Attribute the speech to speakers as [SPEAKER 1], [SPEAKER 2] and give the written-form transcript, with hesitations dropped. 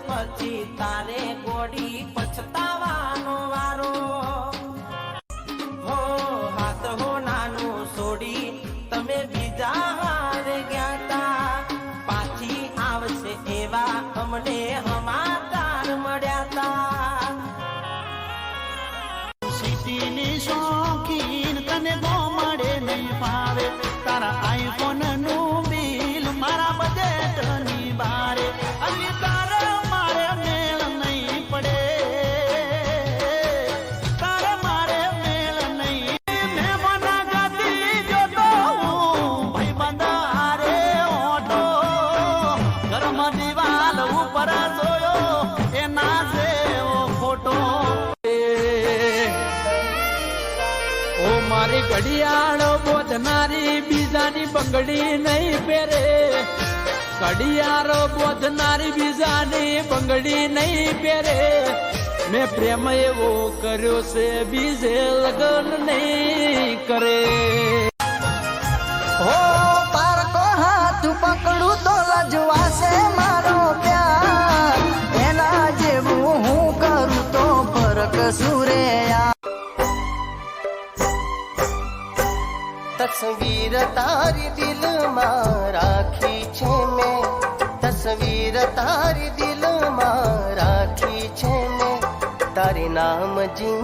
[SPEAKER 1] પછી તારે ગોડી પછતાવાનો વારો. હો હાથ હો નાનું છોડી તમે બીજા હારે ગયા તા, પાછી આવશે એવા અમને સમાચાર મળ્યા તા.
[SPEAKER 2] સિટીની શોખીન તને ગોમડે નહીં ફાવે, તારા આઈફોન નું બિલ મારા બજેટ ની બારે, અલી તારે મારે મેળ નહીં પડે, તારે મારે મેળ નહીં. મેં બના ગાતી જોતો ભાઈ બંધા રે ઓઢો, ઘરમ દિવાલ ઉપર જોયો એના જેવો ફોટો. ઓ મારી ઘડિયાળ બોધનારી બીજાની બંગડી નહીં પહેરે, ઘડિયાળો બોધનારી બીજાની બંગડી નહીં પહેરે. મેં પ્રેમ એવો કર્યો છે બીજે લગ્ન નહીં કરે.
[SPEAKER 3] હો પારકો હાથ પકડું તો લજવાશે મારો પ્યાર, એના જેવું હું કરું તો ફરક સુરે. તસવીર તારી દિલમાં રાખી છે મેં, તસવીર તારી દિલમાં રાખી છે મેં, તારી નામ જી